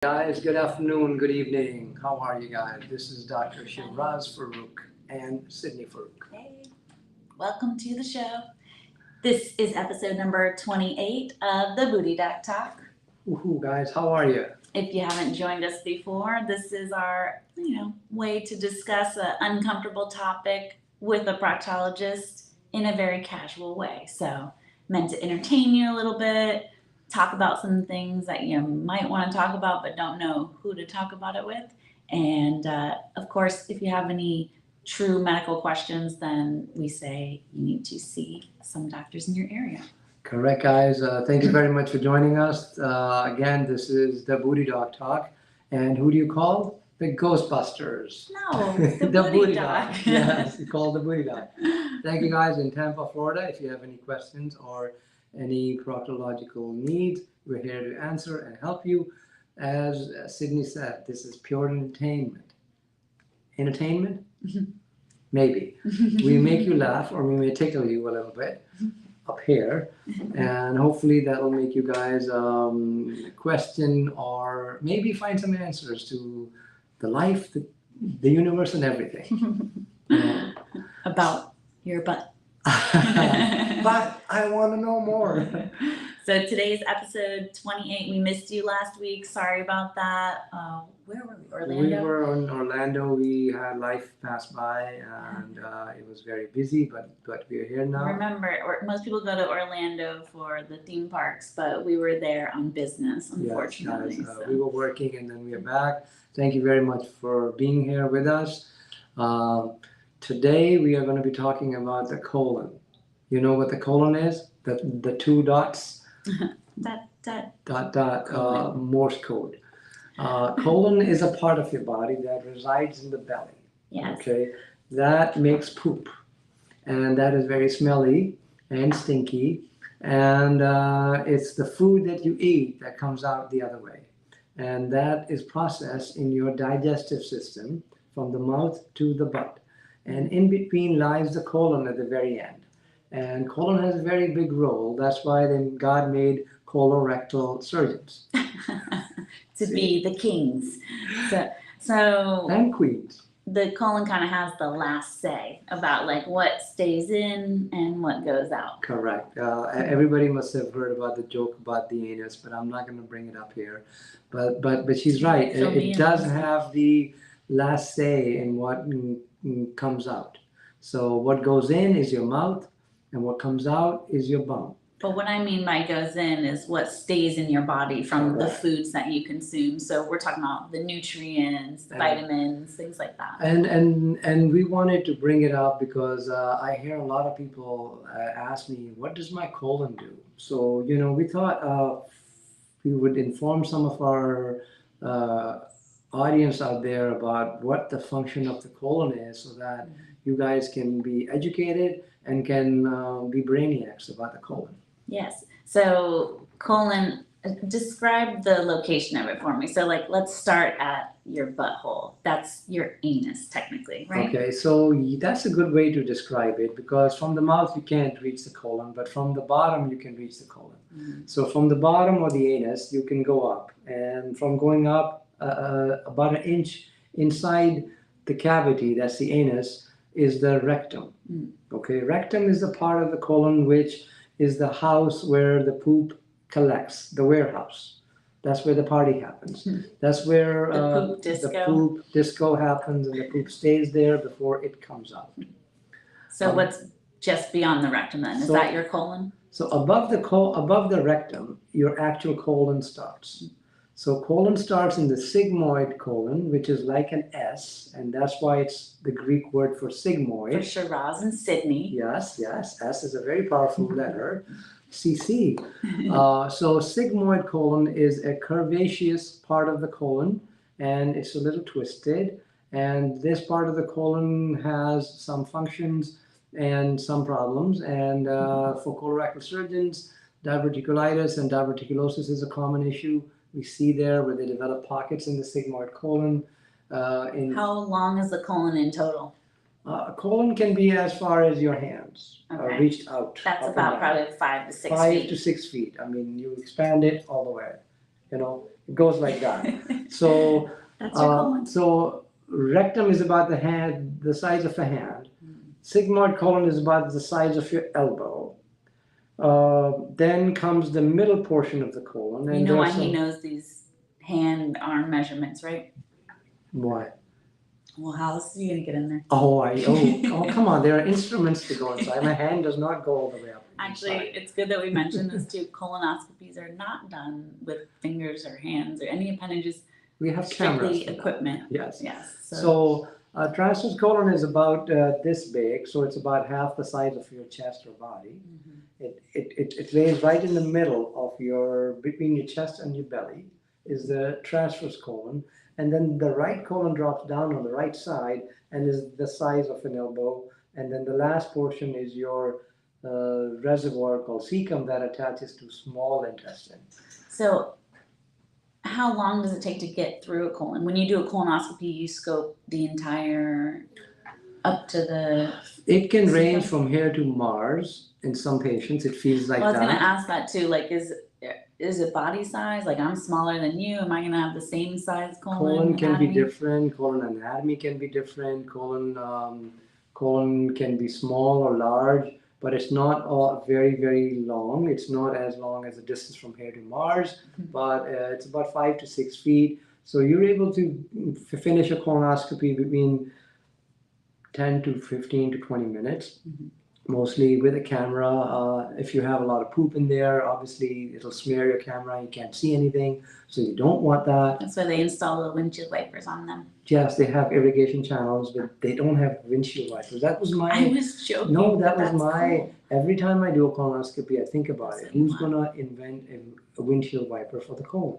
Guys, good afternoon, good evening. How are you guys? This is Dr. Shiraz Farooq and Sydney Farooq. Hey, welcome to the show. This is episode number 28 of the DaBootyDoc Talk. Woohoo, guys, how are you? If you haven't joined us before, this is our, way to discuss an uncomfortable topic with a proctologist in a very casual way. So, meant to entertain you a little bit, talk about some things that you might want to talk about but don't know who to talk about it with. And of course, if you have any true medical questions, then we say you need to see some doctors in your area. Correct, guys. Thank you very much for joining us. Again, this is the DaBootyDoc Talk. And who do you call? The Ghostbusters. No, the Booty Doc. Doc. Yes, it's called the Booty Doc. Thank you, guys, in Tampa, Florida. If you have any questions or any proctological needs, we're here to answer and help you. As Sydney said, this is pure entertainment. Entertainment? Maybe. We make you laugh, or we may tickle you a little bit up here, and hopefully that'll make you guys question or maybe find some answers to the life, the universe, and everything. About your butt. But I want to know more. So today's episode 28. We missed you last week. Sorry about that. Where were we? Orlando? We were in Orlando. We had life pass by, and it was very busy, but we're here now. Remember, most people go to Orlando for the theme parks, but we were there on business, unfortunately. Yes, guys, we were working, and then we are back. Thank you very much for being here with us. Today we are going to be talking about the colon. You know what the colon is? The two dots. Morse code. Colon is a part of your body that resides in the belly. Yes. Okay, that makes poop, and that is very smelly and stinky, and it's the food that you eat that comes out the other way, and that is processed in your digestive system from the mouth to the butt, and in between lies the colon at the very end. And colon has a very big role. That's why then God made colorectal surgeons. To be the kings. So And queens. The colon kind of has the last say about like what stays in and what goes out. Correct. Everybody must have heard about the joke about the anus, but I'm not going to bring it up here. But she's right. It does have the last say in what comes out. So what goes in is your mouth, and what comes out is your bum. But what I mean by goes in is what stays in your body from the foods that you consume. So we're talking about the nutrients, the vitamins, things like that. And we wanted to bring it up because I hear a lot of people ask me, what does my colon do? So, we thought we would inform some of our audience out there about what the function of the colon is so that you guys can be educated and can be brainiacs about the colon. Yes. So colon, describe the location of it for me. So let's start at your butthole. That's your anus technically, right? Okay, so that's a good way to describe it because from the mouth you can't reach the colon, but from the bottom you can reach the colon. Mm-hmm. So from the bottom of the anus you can go up, and from going up about an inch inside the cavity, that's the anus, is the rectum. Okay, rectum is the part of the colon which is the house where the poop collects, the warehouse. That's where the party happens. That's where the poop disco happens, and the poop stays there before it comes out. So what's just beyond the rectum then? Is that your colon? So above the rectum, your actual colon starts. So colon starts in the sigmoid colon, which is like an S, and that's why it's the Greek word for sigmoid. For Shiraz and Sydney. Yes. S is a very powerful letter. CC. So sigmoid colon is a curvaceous part of the colon, and it's a little twisted. And this part of the colon has some functions and some problems. And for colorectal surgeons, diverticulitis and diverticulosis is a common issue. We see there where they develop pockets in the sigmoid colon. How long is the colon in total? A colon can be as far as your hands, reached out. That's about probably 5 to 6 feet. 5 to 6 feet. I mean, you expand it all the way. it goes like that. So, That's your colon. so rectum is about the size of a hand. Sigmoid colon is about the size of your elbow. Then comes the middle portion of the colon. And You know why he knows these hand-arm measurements, right? Why? Well, how else are you gonna get in there? Oh, come on! There are instruments to go inside. My hand does not go all the way up. Actually, inside. it's good that we mentioned this too. Colonoscopies are not done with fingers or hands or any appendages. We have cameras. Strictly equipment. Yes. Yes. So transverse colon is about this big, so it's about half the size of your chest or body. It lays right in the middle of between your chest and your belly is the transverse colon, and then the right colon drops down on the right side and is the size of an elbow, and then the last portion is your reservoir called cecum that attaches to small intestine. So how long does it take to get through a colon? When you do a colonoscopy, you scope the entire up to the. It can range from here to Mars. In some patients, it feels like that. Well, I was going to ask that too. Like, is it body size? Like, I'm smaller than you. Am I going to have the same size colon? Colon can anatomy? be different. Colon anatomy can be different. Colon can be small or large, but it's not very, very long. It's not as long as the distance from here to Mars, but it's about 5 to 6 feet. So you're able to finish a colonoscopy between 10 to 15 to 20 minutes. Mostly with a camera. If you have a lot of poop in there, obviously it'll smear your camera. You can't see anything, so you don't want that. That's why they install the windshield wipers on them. Yes, they have irrigation channels, but they don't have windshield wipers. That was my. I was joking. No, that was that's my. Cool. Every time I do a colonoscopy, I think about it. Same Who's one. gonna invent a windshield wiper for the colon?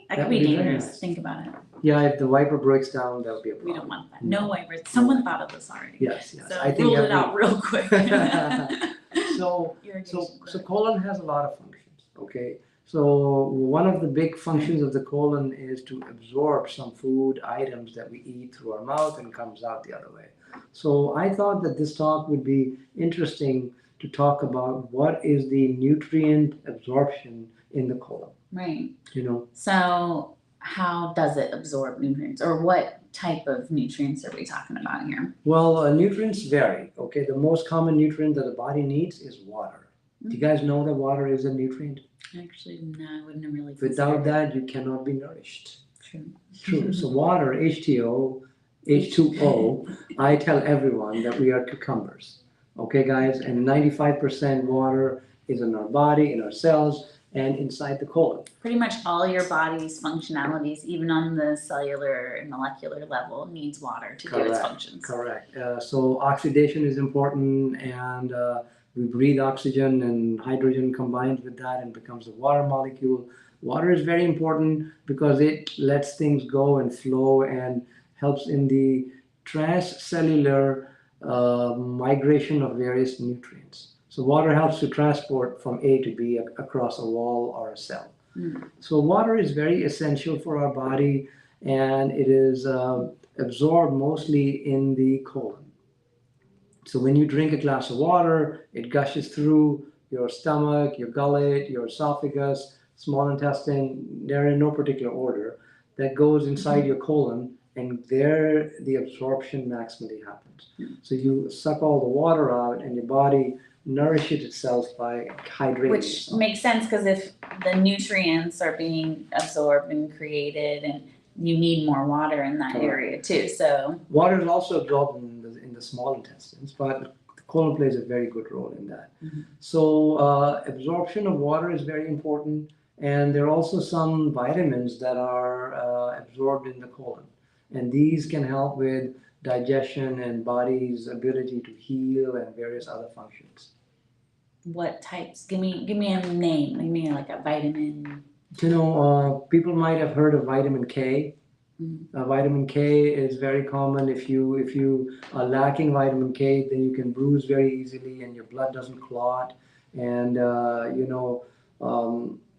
That That could be would be very dangerous. nice. Think about it. Yeah, if the wiper breaks down, that would be a problem. We don't want that. No wipers. Someone thought of this already. Yes. So I think ruled it out real quick. So Irrigation colon has a lot of functions, okay? So one of the big functions of the colon is to absorb some food items that we eat through our mouth and comes out the other way. So I thought that this talk would be interesting to talk about what is the nutrient absorption in the colon. Right. You know. So how does it absorb nutrients, or what type of nutrients are we talking about here? Well, nutrients vary, okay? The most common nutrient that the body needs is water. Do you guys know that water is a nutrient? Actually, no, I wouldn't have really. Without that, you cannot be nourished. True. So water, H2O, I tell everyone that we are cucumbers. Okay, guys? And 95% water is in our body, in our cells, and inside the colon. Pretty much all your body's functionalities, even on the cellular and molecular level, needs water to do its functions. Correct. So oxidation is important, and we breathe oxygen, and hydrogen combines with that and becomes a water molecule. Water is very important because it lets things go and flow and helps in the transcellular migration of various nutrients. So water helps to transport from A to B across a wall or a cell. So water is very essential for our body, and it is absorbed mostly in the colon. So when you drink a glass of water, it gushes through your stomach, your gullet, your esophagus, small intestine. They're in no particular order. That goes inside your colon, and there the absorption maximally happens. So you suck all the water out, and your body nourishes itself by hydrating Which itself. makes sense, because if the nutrients are being absorbed and created, and you need more water in that area too. So water is also absorbed in the small intestines, but the colon plays a very good role in that. So absorption of water is very important, and there are also some vitamins that are absorbed in the colon, and these can help with digestion and body's ability to heal and various other functions. what types? Give me a name. Give me like a vitamin. You know, people might have heard of vitamin K. Vitamin K is very common. If you are lacking vitamin K, then you can bruise very easily, and your blood doesn't clot. And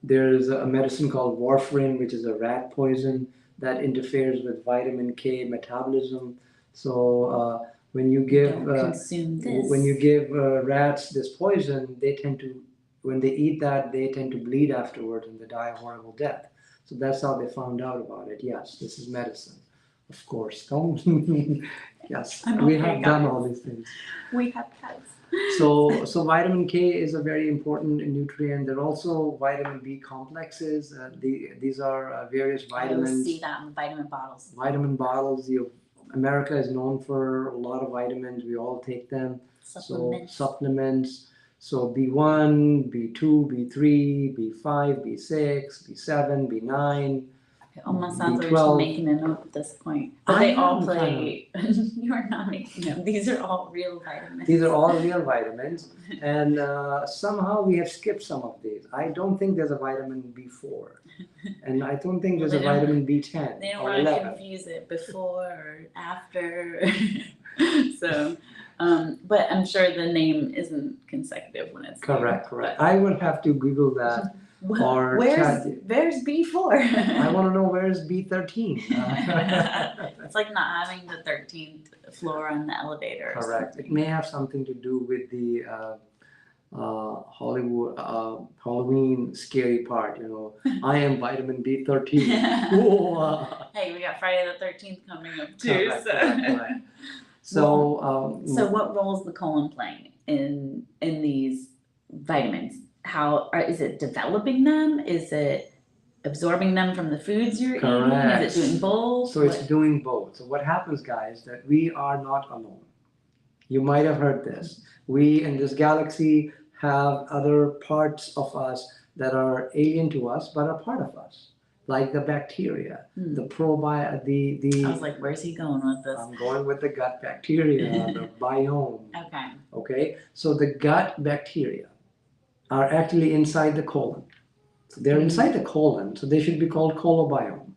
there's a medicine called warfarin, which is a rat poison that interferes with vitamin K metabolism. So when you give rats this poison, they tend to, when they eat that, they tend to bleed afterwards and they die a horrible death. So that's how they found out about it. Yes, this is medicine. Of course. Don't. Yes, I'm we okay, have done guys. all these things. We have pets. So vitamin K is a very important nutrient. There are also vitamin B complexes. These are various I vitamins. see that in the vitamin bottles. Vitamin bottles. America is known for a lot of vitamins. We all take them. Supplements. So supplements. So B1, B2, B3, B5, B6, B7, B9. It almost sounds like we're B12. just making a note at this point. But I they all am play. You are not making them. These are all real vitamins. These are all real vitamins, and somehow we have skipped some of these. I don't think there's a vitamin B4, and I don't think there's a vitamin B10 They don't or want to 11. confuse it before or after. So, but I'm sure the name isn't consecutive when it's Correct. I would have to Google that. Or where's B4? I want to know where's B13. It's like not having the 13th floor on the elevator. Correct. It may have something to do with the Hollywood Halloween scary part. I am vitamin B13. Hey, we got Friday the 13th coming up too. Correct. So what role is the colon playing in these vitamins? How is it developing them? Is it absorbing them from the foods you're eating? Is it doing both? So it's doing both. So what happens, guys, that we are not alone. You might have heard this. We in this galaxy have other parts of us that are alien to us, but are part of us. Like the bacteria, the probiotic, I was like, where's he going with this? I'm going with the gut bacteria, the biome. Okay. So the gut bacteria are actually inside the colon. So they're inside the colon, so they should be called colobiome,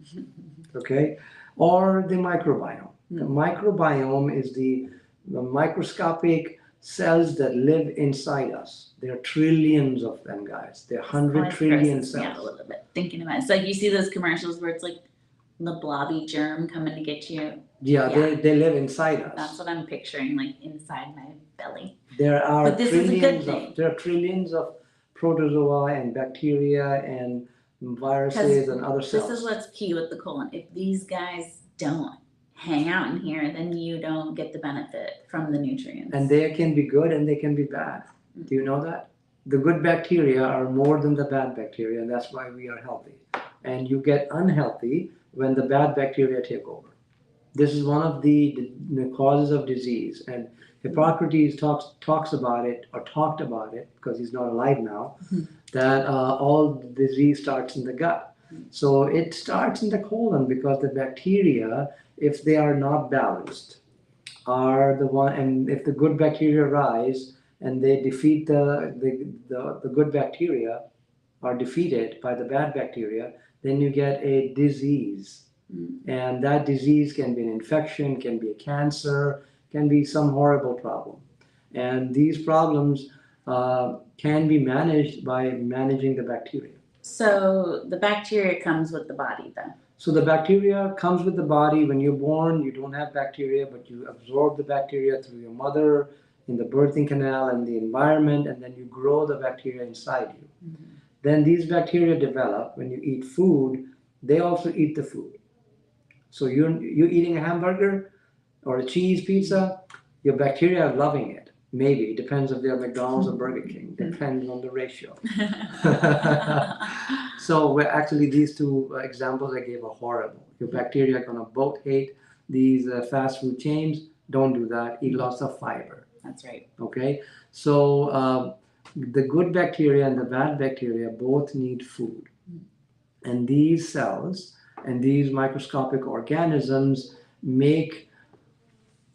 okay? Or the microbiome. The microbiome is the microscopic cells that live inside us. There are trillions of them, guys. There are 100 trillion cells. Yeah, a little bit thinking about it. It's like you see those commercials where it's like the blobby germ coming to get you. Yeah. They live inside us. That's what I'm picturing, like inside my belly. There are but this is a good thing. There are trillions of protozoa and bacteria and viruses and other cells. This is what's key with the colon. If these guys don't hang out in here, then you don't get the benefit from the nutrients. And they can be good and they can be bad. Do you know that? The good bacteria are more than the bad bacteria, and that's why we are healthy. And you get unhealthy when the bad bacteria take over. This is one of the causes of disease, and Hippocrates talks about it, or talked about it, because he's not alive now, that all disease starts in the gut. So it starts in the colon because the bacteria, if they are not balanced, are the one, and if the good bacteria rise and they defeat the good bacteria, are defeated by the bad bacteria, then you get a disease. And that disease can be an infection, can be a cancer, can be some horrible problem. And these problems can be managed by managing the bacteria. So the bacteria comes with the body then? So the bacteria comes with the body. When you're born, you don't have bacteria, but you absorb the bacteria through your mother, in the birthing canal and the environment, and then you grow the bacteria inside you. Then these bacteria develop. When you eat food, they also eat the food. So you're eating a hamburger or a cheese pizza, your bacteria are loving it. Maybe. It depends if they're McDonald's or Burger King. Depends on the ratio. So actually these two examples I gave are horrible. Your bacteria are going to both hate these fast food chains. Don't do that. Eat lots of fiber. That's right. Okay. So the good bacteria and the bad bacteria both need food. And these cells and these microscopic organisms make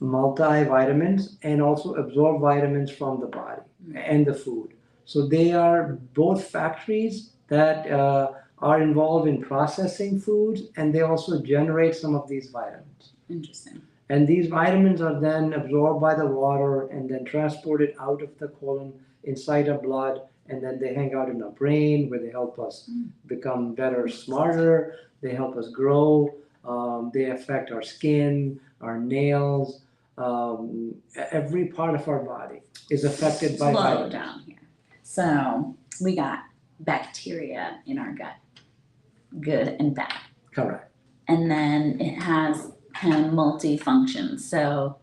multivitamins and also absorb vitamins from the body and the food. So they are both factories that are involved in processing foods, and they also generate some of these vitamins. Interesting. And these vitamins are then absorbed by the water and then transported out of the colon inside our blood, and then they hang out in our brain where they help us become better, smarter. They help us grow. They affect our skin, our nails. Every part of our body is affected by vitamins. Slow down here. So we got bacteria in our gut. good and bad. Correct. And then it has kind of multi-functions. So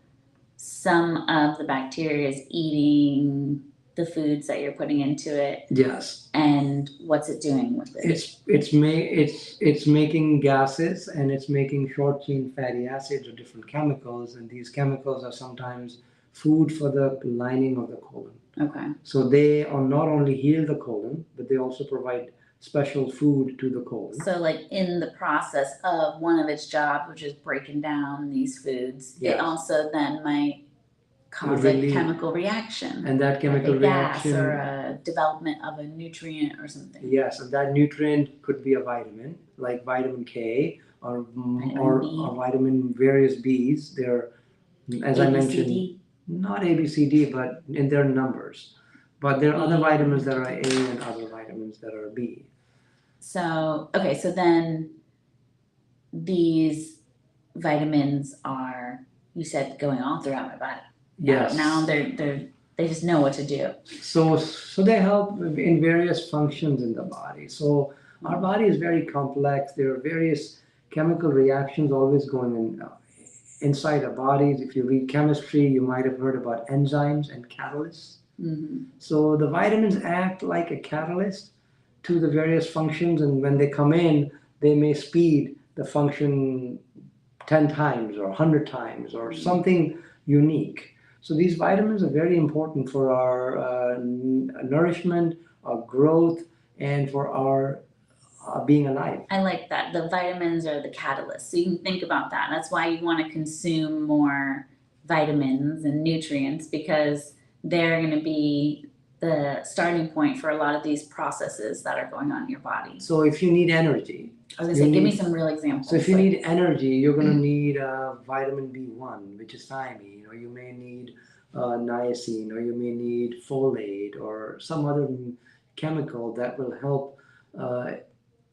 some of the bacteria is eating the foods that you're putting into it, Yes. and what's it doing with it? It's making gases, and it's making short chain fatty acids or different chemicals, and these chemicals are sometimes food for the lining of the colon. Okay. So they are not only heal the colon, but they also provide special food to the colon. So like in the process of one of its jobs, which is breaking down these foods, Yes. it also then might cause Really- a chemical reaction. And that chemical like a gas reaction, or a development of a nutrient or something. yes, and that nutrient could be a vitamin, like vitamin K or Vitamin B. or vitamin various Bs. They're, as I mentioned, ABCD. not A, B, C, D, but in their numbers. But there are other B. vitamins that are A and other vitamins that are B. So okay, so then these vitamins are, you said, going all throughout my body. Yes. Now they just know what to do. So they help in various functions in the body. So our body is very complex. There are various chemical reactions always going in inside our bodies. If you read chemistry, you might have heard about enzymes and catalysts. Mm-hmm. So the vitamins act like a catalyst to the various functions, and when they come in, they may speed the function 10 times or 100 times or something unique. So these vitamins are very important for our nourishment, our growth, and for our being alive. I like that. The vitamins are the catalyst. So you can think about that. That's why you want to consume more vitamins and nutrients, because they're going to be the starting point for a lot of these processes that are going on in your body. So if you need energy, I was going to say, give me some real examples. so if you need energy, you're going to need vitamin B1, which is thiamine, or you may need niacin, or you may need folate, or some other chemical that will help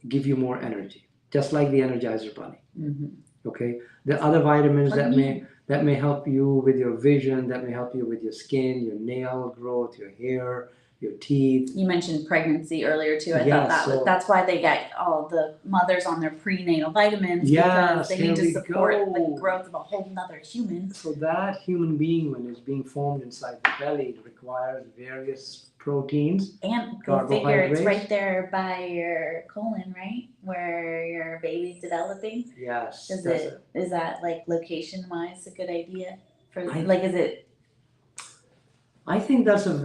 give you more energy, just like the Energizer Bunny. Mm-hmm. Okay, the other vitamins Like that may help you with your vision, that may help you with your skin, your nail growth, your hair, your teeth. You mentioned pregnancy earlier too. I Yeah, thought that's why they get all the mothers on their prenatal vitamins, because Yes, they need there to we support go. the growth of a whole nother human. So that human being, when it's being formed inside the belly, it requires various proteins. And go figure, it's Carbohydrates. right there by your colon, right? Where your baby's developing. Yes. Is that's it, is that like location wise a good idea for I- like, is it? I think that's a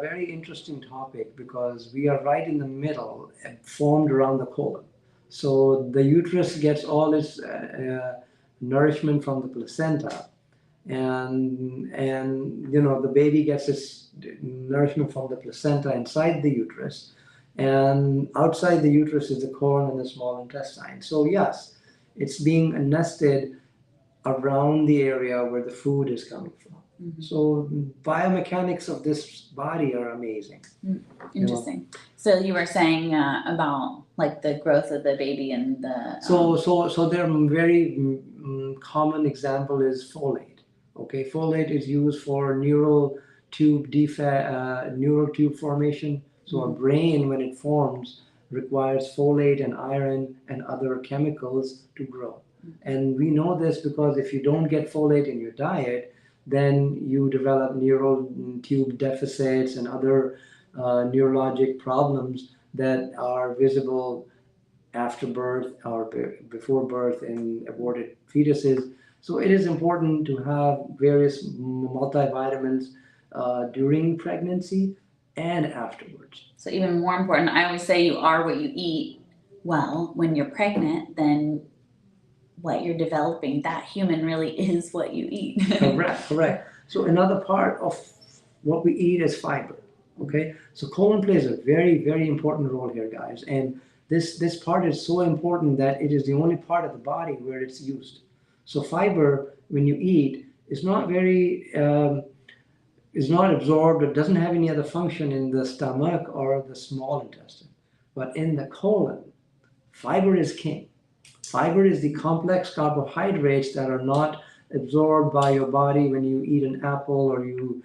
very interesting topic, because we are right in the middle, formed around the colon. So the uterus gets all its nourishment from the placenta, and the baby gets its nourishment from the placenta inside the uterus, and outside the uterus is the colon and the small intestine. So yes, it's being nested around the area where the food is coming from. Mhm. So biomechanics of this body are amazing. Interesting. So you were saying about like the growth of the baby and the. So their very common example is folate. Okay, folate is used for neural tube formation. So our brain, when it forms, requires folate and iron and other chemicals to grow. And we know this because if you don't get folate in your diet, then you develop neural tube deficits and other neurologic problems that are visible after birth or before birth in aborted fetuses. So it is important to have various multivitamins during pregnancy and afterwards. So even more important, I always say you are what you eat. Well, when you're pregnant, then what you're developing, that human really is what you eat. Correct. So another part of what we eat is fiber. Okay, so colon plays a very, very important role here, guys. And this part is so important that it is the only part of the body where it's used. So fiber, when you eat, is not is not absorbed. It doesn't have any other function in the stomach or the small intestine. But in the colon, fiber is king. Fiber is the complex carbohydrates that are not absorbed by your body when you eat an apple or you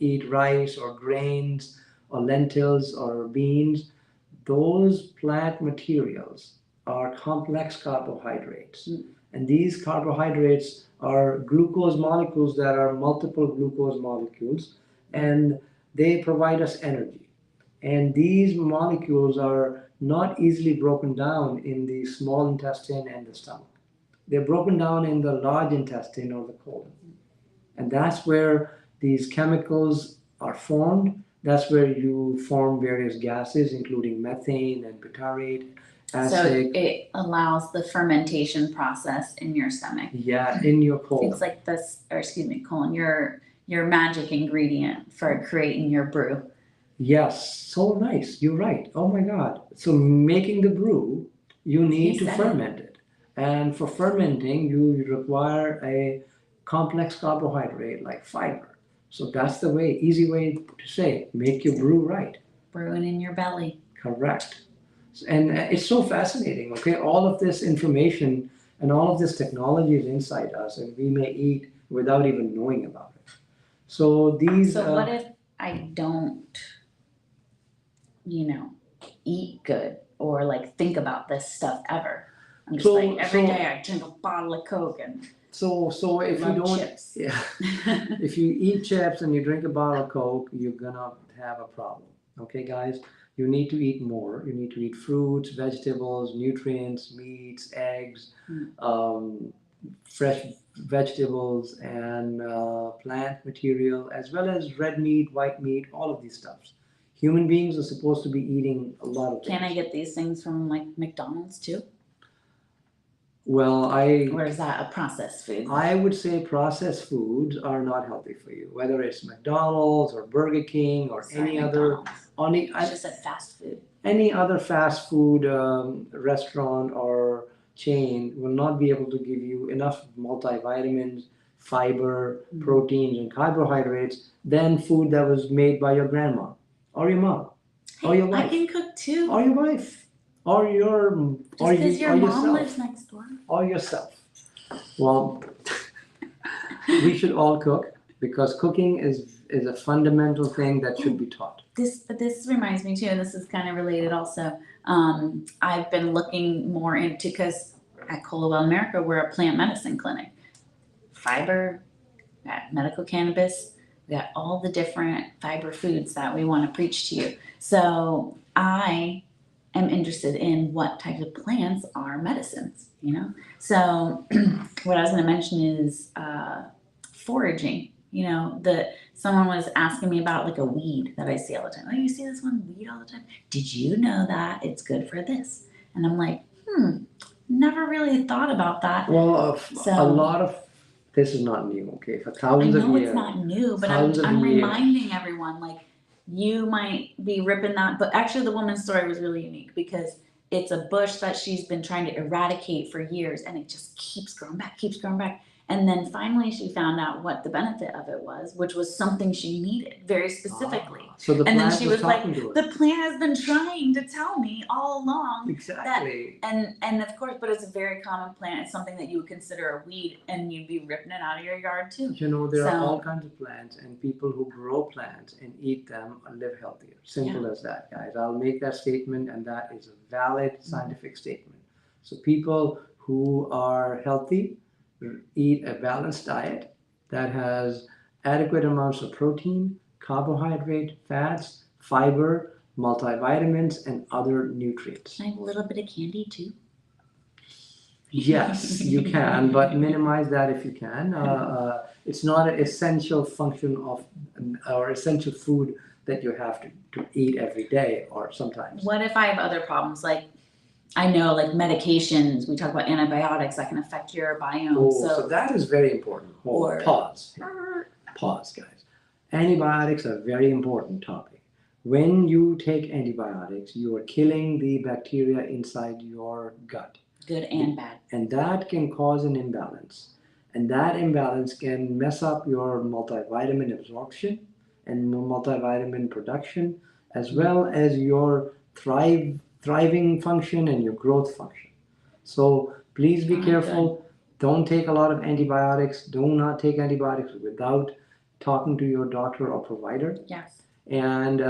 eat rice or grains or lentils or beans. those plant materials are complex carbohydrates. And these carbohydrates are glucose molecules that are multiple glucose molecules, and they provide us energy. And these molecules are not easily broken down in the small intestine and the stomach. They're broken down in the large intestine or the colon. And that's where these chemicals are formed. That's where you form various gases, including methane and butyrate, acid. So it allows the fermentation process in your stomach. Yeah, in your colon. It's like colon, your magic ingredient for creating your brew. Yes, so nice. You're right. Oh my God. So making the brew, you need to ferment it. And for fermenting, you require a complex carbohydrate like fiber. So that's the easy way to say, make your brew right. Brewing in your belly. Correct. And it's so fascinating, okay? All of this information and all of this technology is inside us, and we may eat without even knowing about it. So these. So what if I don't, eat good or like think about this stuff ever? I'm just every day I drink a bottle of Coke and. So if you don't, chips. Yeah, if you eat chips and you drink a bottle of Coke, you're gonna have a problem. Okay, guys, you need to eat more. You need to eat fruits, vegetables, nutrients, meats, eggs, fresh vegetables, and plant material, as well as red meat, white meat, all of these stuffs. Human beings are supposed to be eating a lot of things. Can I get these things from like McDonald's too? Well, or is that a processed food? I would say processed foods are not healthy for you, whether it's McDonald's or Burger King or any other. I just said fast food. Any other fast food restaurant or chain will not be able to give you enough multivitamins, fiber, proteins, and carbohydrates than food that was made by your grandma or your mom or your wife. I can cook too. Or your wife. Or your mom yourself, lives next door. or yourself. Well, we should all cook because cooking is a fundamental thing that should be taught. This reminds me too, and this is kind of related also. I've been looking more into, because at Colwell America we're a plant medicine clinic. Fiber, medical cannabis, we got all the different fiber foods that we want to preach to you. So I am interested in what types of plants are medicines, So what I was going to mention is foraging. Someone was asking me about like a weed that I see all the time. Oh, you see this one weed all the time? Did you know that it's good for this? And I'm like, never really thought about that. Well, a lot of this is not new, okay? For thousands of years. I know it's not new, but I'm reminding everyone, like, you might be ripping that, but actually the woman's story was really unique because it's a bush that she's been trying to eradicate for years, and it just keeps growing back. And then finally she found out what the benefit of it was, which was something she needed very specifically. So the plant and then she was like, to it. The plant has been trying to tell me all along. Exactly. And of course, but it's a very common plant. It's something that you would consider a weed, and you'd be ripping it out of your yard too. There are all kinds of plants, and people who grow plants and eat them live healthier. Simple as that, guys. I'll make that statement, and that is a valid scientific statement. So people who are healthy eat a balanced diet that has adequate amounts of protein, carbohydrate, fats, fiber, multivitamins, and other nutrients. Can I have a little bit of candy too? Yes, you can, but minimize that if you can. It's not an essential function of or essential food that you have to eat every day or sometimes. What if I have other problems? Like, I know, like medications, we talk about antibiotics that can affect your biome. So that is very important. Pause, guys. Antibiotics are a very important topic. When you take antibiotics, you are killing the bacteria inside your gut. Good and bad. And that can cause an imbalance. And that imbalance can mess up your multivitamin absorption and multivitamin production, as well as your thriving function and your growth function. So please be careful. Good. Don't take a lot of antibiotics. Do not take antibiotics without talking to your doctor or provider. Yes. And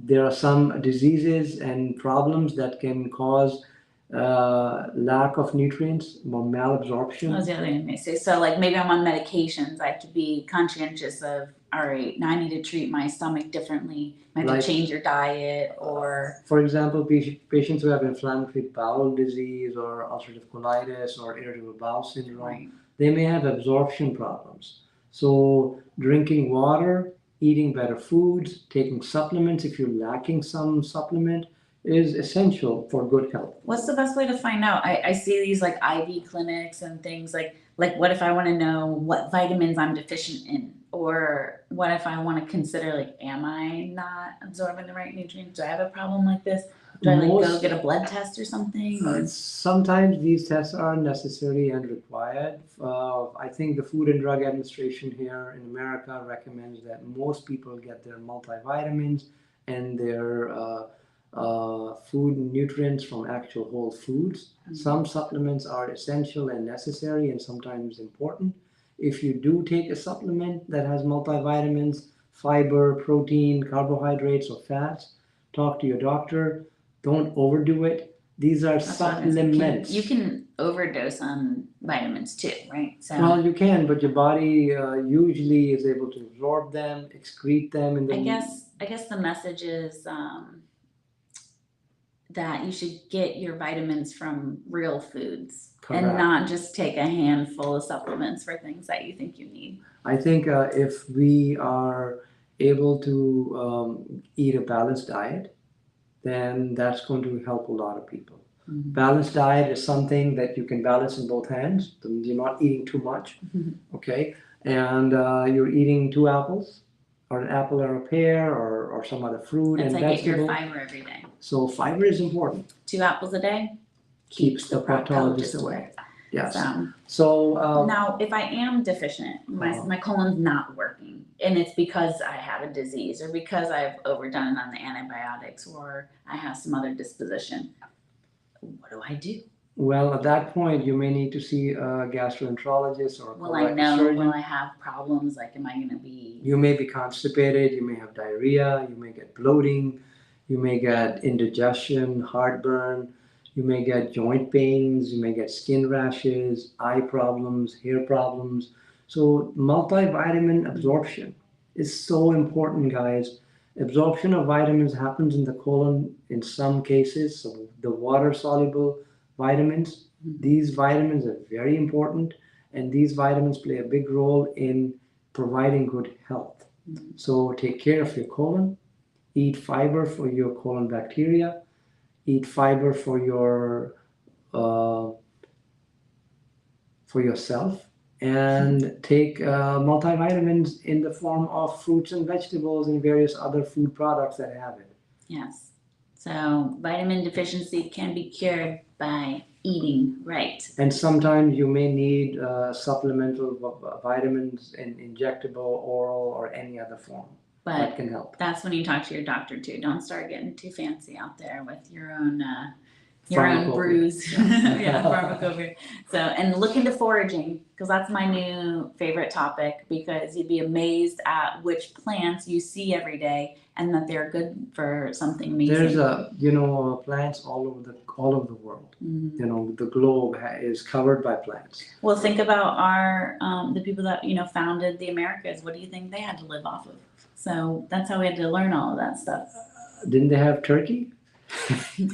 there are some diseases and problems that can cause lack of nutrients, malabsorption. That was the other thing I say. So like maybe I'm on medications. I have to be conscientious of, all right, now I need to treat my stomach differently. I have Like- to change your diet or. For example, patients who have inflammatory bowel disease or ulcerative colitis or irritable bowel syndrome, Right. they may have absorption problems. So drinking water, eating better foods, taking supplements if you're lacking some supplement is essential for good health. What's the best way to find out? I see these like IV clinics and things like what if I want to know what vitamins I'm deficient in? Or what if I want to consider like, am I not absorbing the right nutrients? Do I have a problem like this? Do I like go Most- get a blood test or something? Or? Sometimes these tests are necessary and required. I think the Food and Drug Administration here in America recommends that most people get their multivitamins and their food nutrients from actual whole foods. Mm-hmm. Some supplements are essential and necessary and sometimes important. If you do take a supplement that has multivitamins, fiber, protein, carbohydrates, or fats, talk to your doctor. Don't overdo it. These are That's what I was thinking. supplements. You can overdose on vitamins too, right? So Well, you can, but your body usually is able to absorb them, excrete them in the. I guess the message is that you should get your vitamins from real foods Correct. and not just take a handful of supplements for things that you think you need. I think if we are able to eat a balanced diet, then that's going to help a lot of people. Mhm. Balanced diet is something that you can balance in both hands. You're not eating too much, okay? And you're eating 2 apples, or an apple or a pear, or some other fruit It's and like get your vegetable. fiber every day. So fiber is important. 2 apples a day Keeps the proctologist away. Yes. So Now, if I am deficient, my colon's not working, and it's because I have a disease or because I've overdone it on the antibiotics or I have some other disposition, what do I do? well, at that point, you may need to see a gastroenterologist or a Will I colorectal know? surgeon. Will I have problems? Like, am I going to be? You may be constipated, you may have diarrhea, you may get bloating, you may get indigestion, heartburn, you may get joint pains, you may get skin rashes, eye problems, hair problems. So multivitamin absorption is so important, guys. Absorption of vitamins happens in the colon in some cases. So the water-soluble vitamins, these vitamins are very important, and these vitamins play a big role in providing good health. So take care of your colon, eat fiber for your colon bacteria, eat fiber for yourself, and take multivitamins in the form of fruits and vegetables and various other food products that have it. Yes. So vitamin deficiency can be cured by eating right. And sometimes you may need supplemental vitamins in injectable, oral, or any other form. But that can help. That's when you talk to your doctor too. Don't start getting too fancy out there with your own Pharmacopoeia. brews. Yeah, pharmacopoeia. So, and look into foraging, because that's my new favorite topic, because you'd be amazed at which plants you see every day and that they're good for something amazing. There's plants all over the world. Mhm. The globe is covered by plants. Well, think about our the people that founded the Americas. What do you think they had to live off of? So that's how we had to learn all of that stuff. Didn't they have turkey?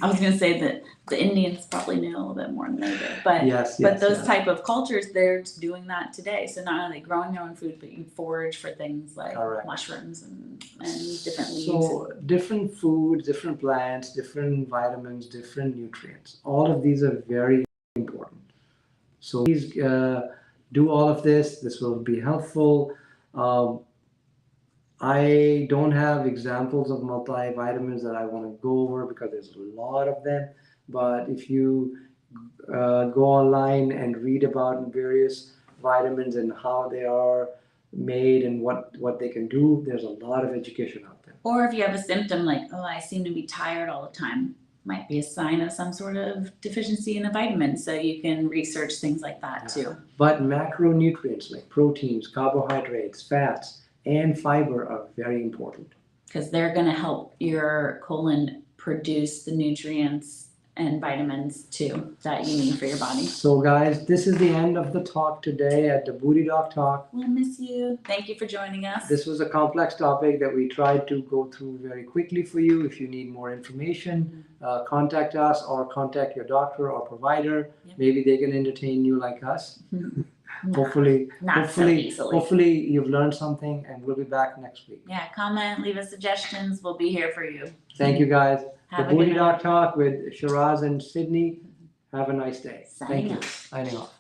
I was gonna say that the Indians probably knew a little bit more than they did, but Yes, but those type of cultures, they're doing that today. So not only growing their own food, but you forage for things like Correct. mushrooms and different leaves. So different foods, different plants, different vitamins, different nutrients. All of these are very important. So please do all of this. This will be helpful. I don't have examples of multivitamins that I want to go over because there's a lot of them. But if you go online and read about various vitamins and how they are made and what they can do, there's a lot of education out there. Or if you have a symptom like, oh, I seem to be tired all the time, might be a sign of some sort of deficiency in a vitamin. So you can research things like that too. But macronutrients like proteins, carbohydrates, fats, and fiber are very important. because they're going to help your colon produce the nutrients and vitamins too that you need for your body. So guys, this is the end of the talk today at DaBootyDoc Talk. We'll miss you. Thank you for joining us. This was a complex topic that we tried to go through very quickly for you. If you need more information, contact us or contact your doctor or provider. Yep. Maybe they can entertain you like us. Hopefully you've learned something, and we'll be back next week. Yeah, comment, leave us suggestions. We'll be here for you. Thank you guys. Have The a good DaBootyDoc Talk with Shiraz and Sydney. Have a nice day. Signing Thank you. off. Signing off.